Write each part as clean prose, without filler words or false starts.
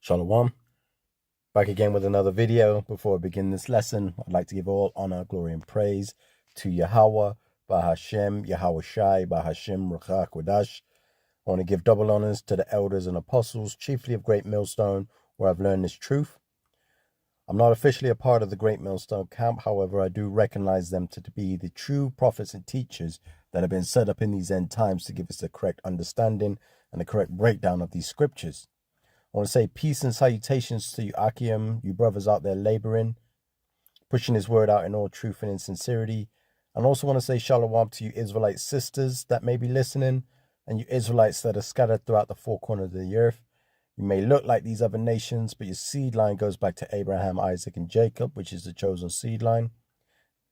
Shalom. Back again with another video. Before I begin this lesson, I'd like to give all honor, glory, and praise to Yahweh, Bahashem, Yahweh Shai, Bahashem, Ruach Kodash. I want to give double honors to the elders and apostles, chiefly of Great Millstone, where I've learned this truth. I'm not officially a part of the Great Millstone camp. However, I do recognize them to be the true prophets and teachers that have been set up in these end times to give us the correct understanding and the correct breakdown of these scriptures. I want to say peace and salutations to you, Akim, you brothers out there laboring, pushing his word out in all truth and in sincerity. And also want to say shalom to you Israelite sisters that may be listening, and you Israelites that are scattered throughout the four corners of the earth. You may look like these other nations, but your seed line goes back to Abraham, Isaac, and Jacob, which is the chosen seed line.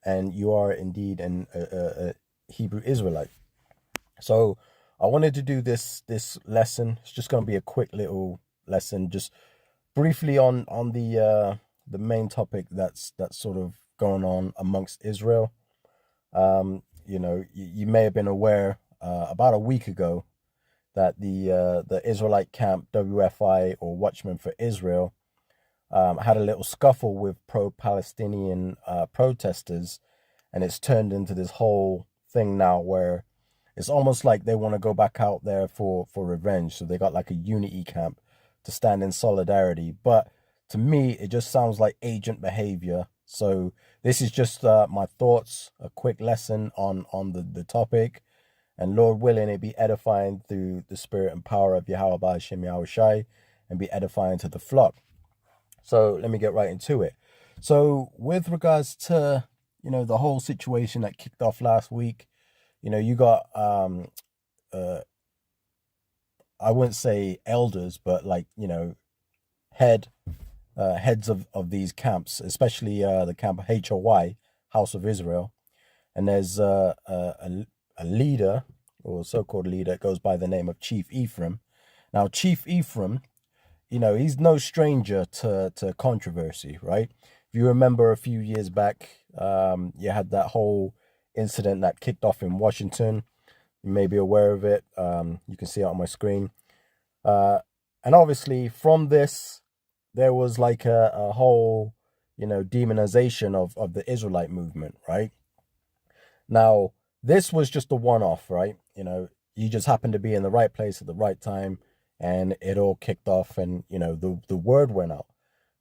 And you are indeed a Hebrew Israelite. So I wanted to do this lesson. It's just going to be a quick little lesson, just briefly on the main topic that's sort of going on amongst Israel. You may have been aware about a week ago that the Israelite camp WFI, or Watchmen for Israel, had a little scuffle with pro-Palestinian protesters, and it's turned into this whole thing now where it's almost like they want to go back out there for revenge. So they got like a unity camp to stand in solidarity. But to me, it just sounds like agent behavior. So this is just my thoughts, a quick lesson on the topic. And Lord willing, it be edifying through the spirit and power of Yahweh Ba'ashem Yahweh Shai, and be edifying to the flock. So let me get right into it. So with regards to, the whole situation that kicked off last week, you got I wouldn't say elders, but heads of these camps, especially the camp HOY, House of Israel. And there's a leader, or so-called leader, goes by the name of Chief Ephraim. Now, Chief Ephraim, he's no stranger to controversy, right? If you remember a few years back, you had that whole incident that kicked off in Washington. You may be aware of it. You can see it on my screen. And obviously from this, there was like a whole, demonization of the Israelite movement, right? Now, this was just a one-off, right? You just happened to be in the right place at the right time, and it all kicked off, and, the word went out.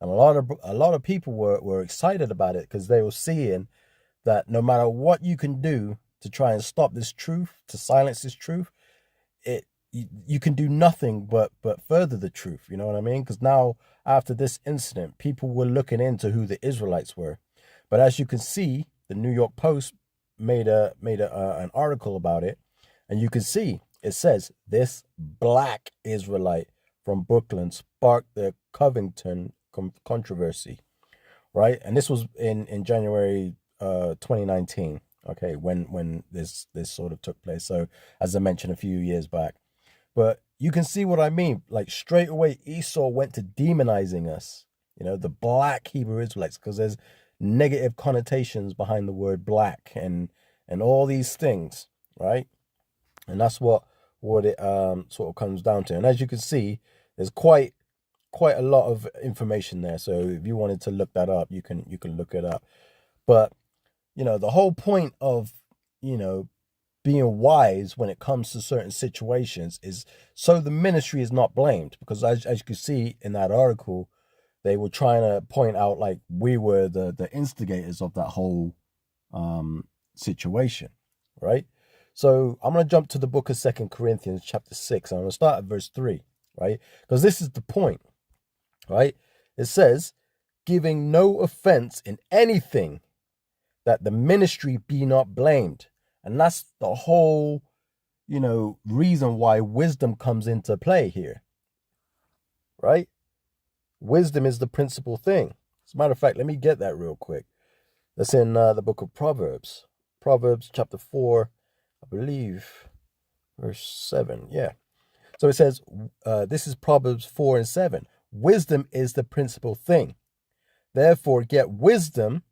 And a lot of people were excited about it, because they were seeing that no matter what you can do to try and stop this truth, to silence this truth, you can do nothing but further the truth. You know what I mean? Because now, after this incident, people were looking into who the Israelites were. But as you can see, the New York Post made an article about it, and you can see it says this black Israelite from Brooklyn sparked the Covington controversy, right? And this was in January 2019. Okay, when this sort of took place. So as I mentioned, a few years back. But you can see what I mean. Like, straight away, Esau went to demonizing us, the black Hebrew Israelites, because there's negative connotations behind the word black and all these things, right? And that's what it sort of comes down to. And as you can see, there's quite a lot of information there. So if you wanted to look that up, you can look it up. But the whole point of being wise when it comes to certain situations is so the ministry is not blamed, because as you can see in that article, they were trying to point out like we were the instigators of that whole situation, right? So I'm going to jump to the book of 2 Corinthians chapter 6. I'm going to start at verse 3, right? Because this is the point, right? It says, giving no offense in anything, that the ministry be not blamed. And that's the whole, reason why wisdom comes into play here, right? Wisdom is the principal thing. As a matter of fact, let me get that real quick. That's in the book of Proverbs. Proverbs chapter 4, I believe, verse 7. Yeah. So it says, this is Proverbs 4 and 7. Wisdom is the principal thing. Therefore, get wisdom,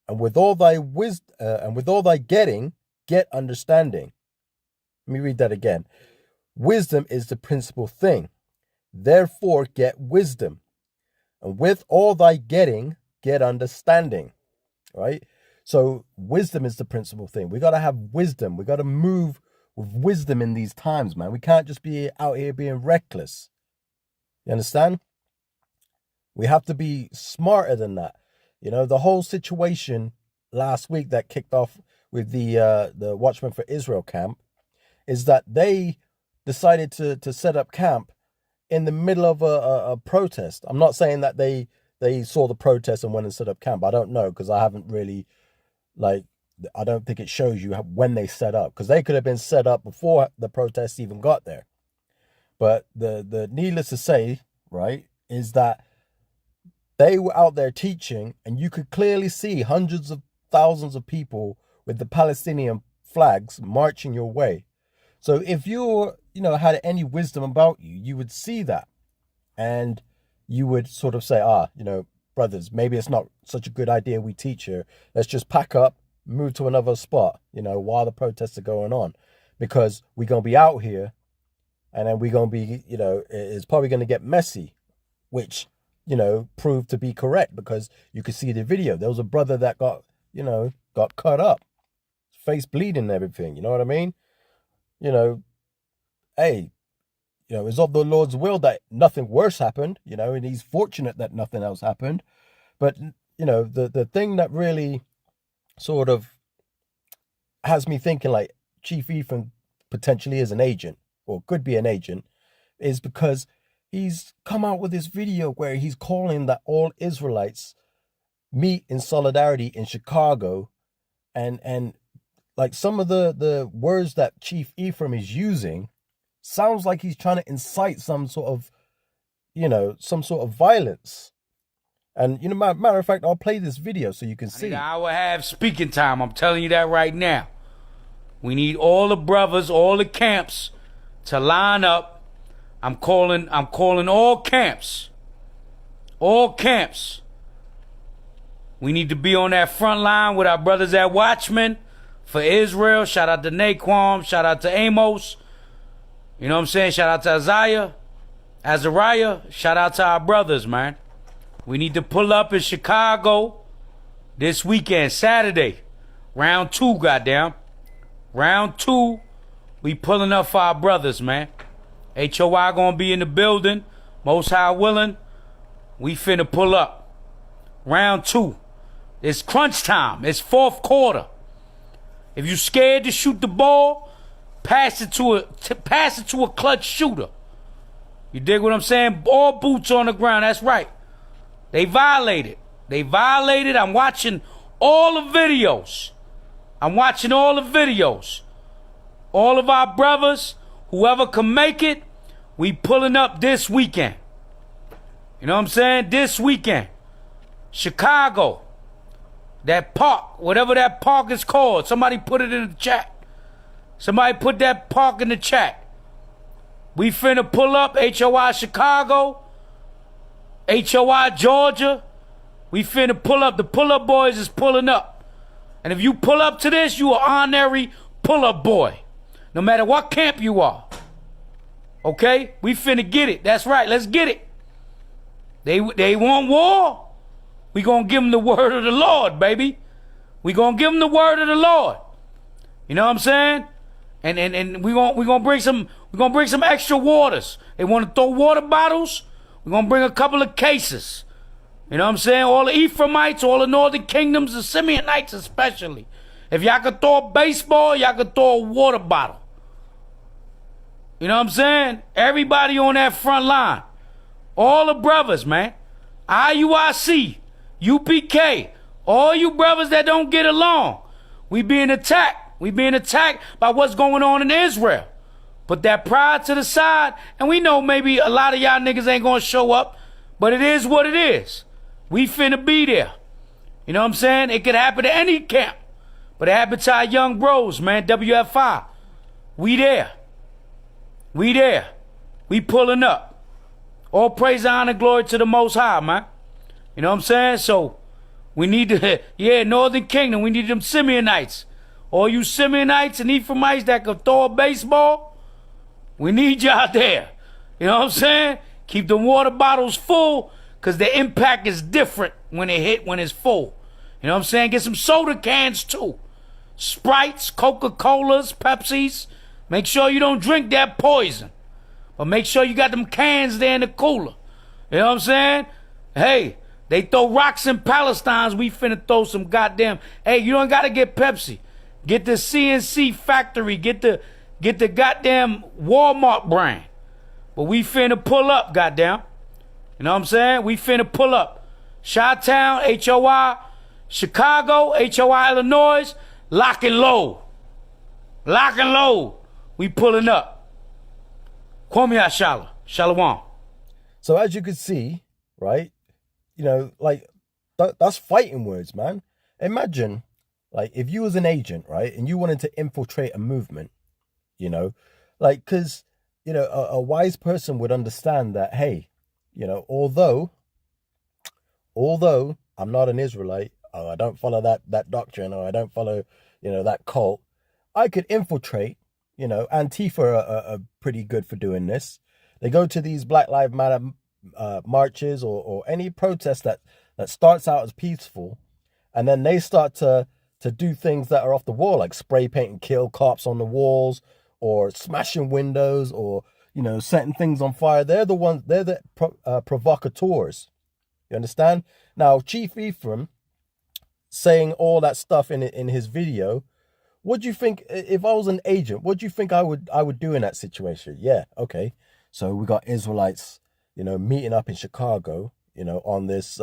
and with all thy getting, get understanding. Let me read that again. Wisdom is the principal thing. Therefore, get wisdom. And with all thy getting, get understanding, right? So wisdom is the principal thing. We got to have wisdom. We got to move with wisdom in these times, man. We can't just be out here being reckless. You understand? We have to be smarter than that. You know, the whole situation last week that kicked off with the Watchmen for Israel camp is that they decided to set up camp in the middle of a protest. I'm not saying that they saw the protest and went and set up camp. I don't know, because I haven't really, like, I don't think it shows you when they set up, because they could have been set up before the protests even got there. But the needless to say, right, is that they were out there teaching, and you could clearly see hundreds of thousands of people with the Palestinian flags marching your way. So if you're, had any wisdom about you, you would see that. And you would sort of say, brothers, maybe it's not such a good idea we teach here. Let's just pack up, move to another spot, while the protests are going on. Because we're going to be out here, and then we're going to be, it's probably going to get messy, which, proved to be correct, because you could see the video. There was a brother that got cut up, face bleeding and everything. You know what I mean? Hey, it's of the Lord's will that nothing worse happened, and he's fortunate that nothing else happened. But, the thing that really sort of has me thinking like Chief Ephraim potentially is an agent, or could be an agent, is because he's come out with this video where he's calling that all Israelites meet in solidarity in Chicago, and like some of the words that Chief Ephraim is using sounds like he's trying to incite some sort of violence. And matter of fact, I'll play this video so you can see. I need an hour and a half speaking time. I'm telling you that right now. We need all the brothers, all the camps to line up. I'm calling all camps. All camps. We need to be on that front line with our brothers at Watchmen for Israel. Shout out to Naquan. Shout out to Amos. You know what I'm saying? Shout out to Azariah. Shout out to our brothers, man. We need to pull up in Chicago this weekend, Saturday. Round 2, goddamn. Round 2, we pulling up for our brothers, man. HOI gonna be in the building. Most High willing. We finna pull up. Round 2. It's crunch time. It's fourth quarter. If you scared to shoot the ball, pass it to a clutch shooter. You dig what I'm saying? All boots on the ground. That's right. They violated. I'm watching all the videos. All of our brothers, whoever can make it, we pulling up this weekend. You know what I'm saying? This weekend. Chicago. That park, whatever that park is called. Somebody put it in the chat. Somebody put that park in the chat. We finna pull up HOI Chicago, HOI Georgia. We finna pull up. The pull-up boys is pulling up. And if you pull up to this, you an honorary pull-up boy. No matter what camp you are. Okay? We finna get it. That's right. Let's get it. They want war. We gonna give them the word of the Lord, baby. We gonna give them the word of the Lord. You know what I'm saying? And we gonna bring some extra waters. They want to throw water bottles. We're gonna bring a couple of cases. You know what I'm saying? All the Ephraimites, all the northern kingdoms, the Simeonites especially. If y'all could throw a baseball, y'all could throw a water bottle. You know what I'm saying? Everybody on that front line. All the brothers, man. IUIC, UPK, all you brothers that don't get along. We being attacked. We being attacked by what's going on in Israel. Put that pride to the side, and we know maybe a lot of y'all niggas ain't gonna show up, but it is what it is. We finna be there. You know what I'm saying? It could happen to any camp, but it happened to our young bros, man. WFI. We there. We there. We pulling up. All praise, honor, glory to the Most High, man. You know what I'm saying? So we need to, Northern Kingdom, we need them Simeonites. All you Simeonites and Ephraimites that can throw a baseball, we need y'all there. You know what I'm saying? Keep the water bottles full, because the impact is different when it's full. You know what I'm saying? Get some soda cans too. Sprites, Coca-Colas, Pepsis. Make sure you don't drink that poison. But make sure you got them cans there in the cooler. You know what I'm saying? Hey, they throw rocks in Palestine. We finna throw some goddamn... Hey, you don't gotta get Pepsi. Get the CNC factory. Get the goddamn Walmart brand. But we finna pull up, goddamn. You know what I'm saying? We finna pull up. Chi-Town, HOI. Chicago, HOI, Illinois. Lock and load. Lock and load. We pulling up. Kwame Ashala. Shalom. So as you can see, right, you know, like, that's fighting words, man. Imagine, like, if you was an agent, right, and you wanted to infiltrate a movement, you know, like, because, you know, a wise person would understand that, hey, you know, although I'm not an Israelite, or I don't follow that doctrine, or I don't follow, you know, that cult, I could infiltrate. You know, Antifa are pretty good for doing this. They go to these Black Lives Matter marches or any protest that starts out as peaceful, and then they start to do things that are off the wall, like spray paint and kill cops on the walls, or smashing windows, or, you know, setting things on fire. They're the provocateurs. You understand? Now, Chief Ephraim saying all that stuff in his video. What do you think, if I was an agent, what do you think I would do in that situation? Yeah, okay. So we got Israelites, you know, meeting up in Chicago, you know, on this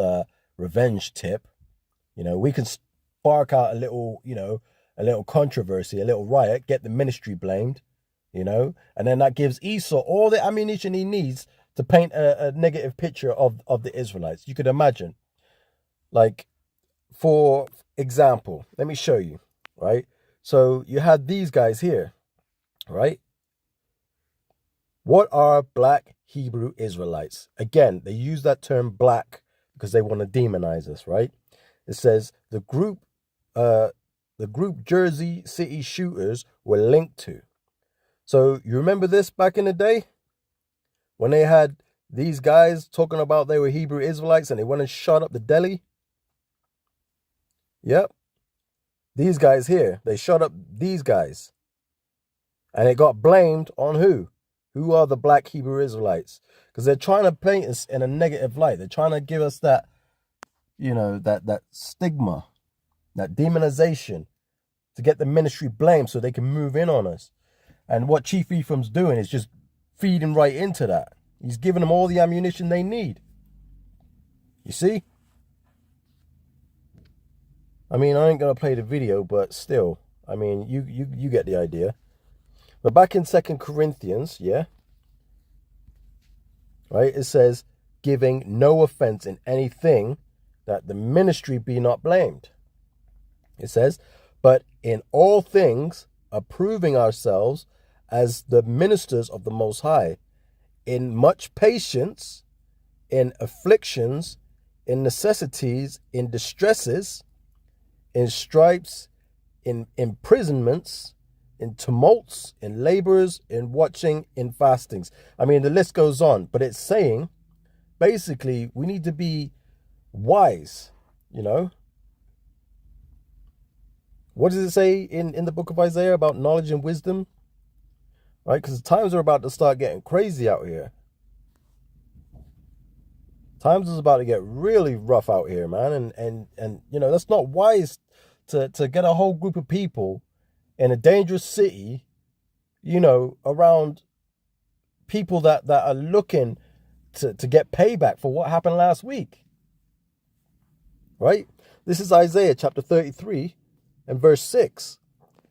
revenge tip. You know, we can spark out a little controversy, a little riot, get the ministry blamed, you know, and then that gives Esau all the ammunition he needs to paint a negative picture of the Israelites. You could imagine. Like, for example, let me show you, right? So you had these guys here, right? What are Black Hebrew Israelites? Again, they use that term black because they want to demonize us, right? It says the group Jersey City shooters were linked to. So you remember this back in the day when they had these guys talking about they were Hebrew Israelites and they went and shot up the deli? Yep. These guys here, they shot up these guys. And it got blamed on who? Who are the Black Hebrew Israelites? Because they're trying to paint us in a negative light. They're trying to give us that, you know, that stigma, that demonization, to get the ministry blamed so they can move in on us. And what Chief Ephraim's doing is just feeding right into that. He's giving them all the ammunition they need. You see? I mean, I ain't going to play the video, but still, I mean, you get the idea. But back in 2 Corinthians, yeah, right, it says, giving no offense in anything, that the ministry be not blamed. It says, but in all things, approving ourselves as the ministers of the Most High, in much patience, in afflictions, in necessities, in distresses, in stripes, in imprisonments, in tumults, in labors, in watching, in fastings. I mean, the list goes on, but it's saying, basically, we need to be wise, you know? What does it say in the book of Isaiah about knowledge and wisdom? Right? Because times are about to start getting crazy out here. Times is about to get really rough out here, man. And you know, that's not wise to get a whole group of people in a dangerous city, you know, around people that are looking to get payback for what happened last week. Right? This is Isaiah chapter 33 and verse 6.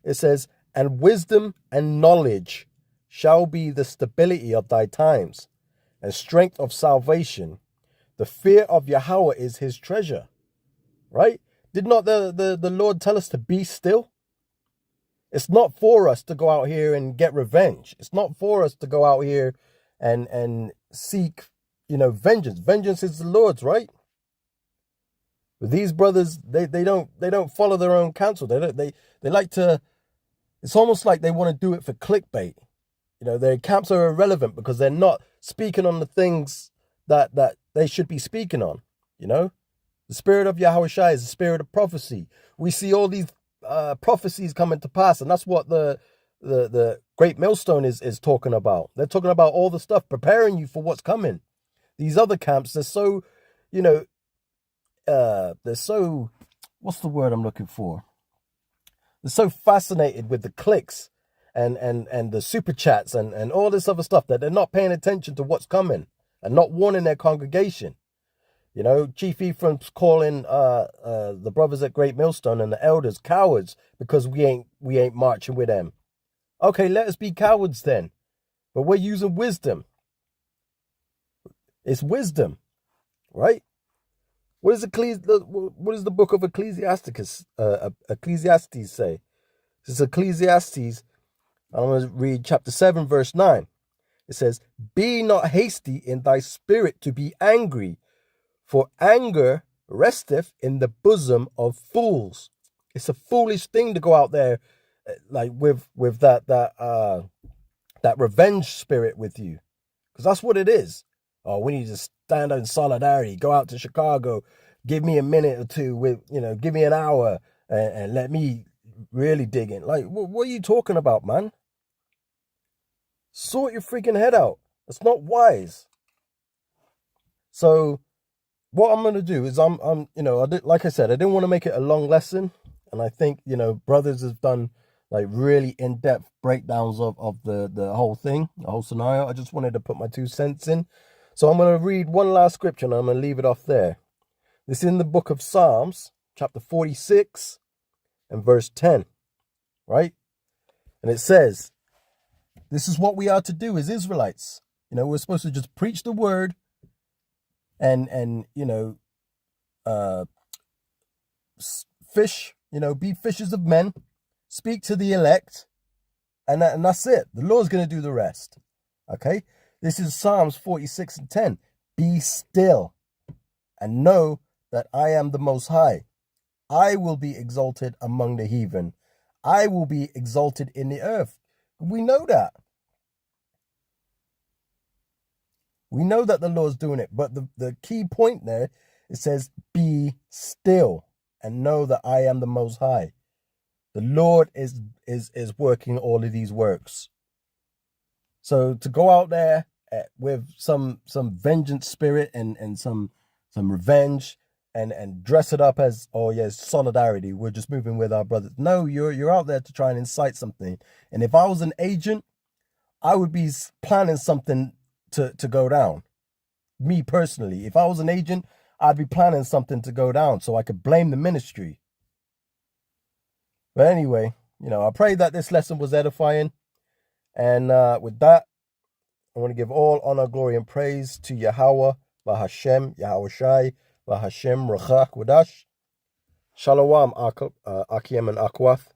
It says, and wisdom and knowledge shall be the stability of thy times, and strength of salvation. The fear of Yahweh is his treasure. Right? Did not the Lord tell us to be still? It's not for us to go out here and get revenge. It's not for us to go out here and seek, you know, vengeance. Vengeance is the Lord's, right? But these brothers, they don't follow their own counsel. They like to. It's almost like they want to do it for clickbait. You know, their camps are irrelevant because they're not speaking on the things that they should be speaking on. You know, the spirit of Yahushua is the spirit of prophecy. We see all these prophecies coming to pass, and that's what the Great Millstone is talking about. They're talking about all the stuff, preparing you for what's coming. These other camps, they're so, you know, they're so, what's the word I'm looking for? They're so fascinated with the clicks and the super chats and all this other stuff that they're not paying attention to what's coming and not warning their congregation. You know, Chief Ephraim's calling the brothers at Great Millstone and the elders cowards because we ain't marching with them. Okay, let us be cowards then. But we're using wisdom. It's wisdom, right? What does the book of Ecclesiastes say? This is Ecclesiastes. I'm going to read chapter 7, verse 9. It says, "Be not hasty in thy spirit to be angry, for anger resteth in the bosom of fools." It's a foolish thing to go out there like with that revenge spirit with you, because that's what it is. Oh, we need to stand in solidarity. Go out to Chicago, give me a minute or two with, you know, give me an hour and let me really dig in. Like, what are you talking about, man? Sort your freaking head out. That's not wise. So what I'm going to do is I'm you know, like I said, I didn't want to make it a long lesson. And I think, you know, brothers have done like really in-depth breakdowns of the whole thing, the whole scenario. I just wanted to put my 2 cents in. So I'm going to read one last scripture and I'm going to leave it off there. This is in the book of Psalms, chapter 46 and verse 10, right? And it says, this is what we are to do as Israelites. You know, we're supposed to just preach the word and you know, fish, you know, be fishers of men, speak to the elect, and that's it. The Lord's going to do the rest. Okay? This is Psalms 46 and 10. Be still and know that I am the Most High. I will be exalted among the heathen. I will be exalted in the earth. We know that. We know that the Lord's doing it. But the key point there, it says, be still and know that I am the Most High. The Lord is working all of these works. So to go out there with some vengeance spirit and some revenge and dress it up as, oh yes, solidarity, we're just moving with our brothers. No, you're out there to try and incite something. And if I was an agent, I would be planning something to go down. Me personally, if I was an agent, I'd be planning something to go down so I could blame the ministry. But anyway, you know, I pray that this lesson was edifying. And with that, I want to give all honor, glory, and praise to Yahweh, Bahashem, Yahushai, Bahashem, Rachak, Wadash. Shalom, Akiem, and Akwath.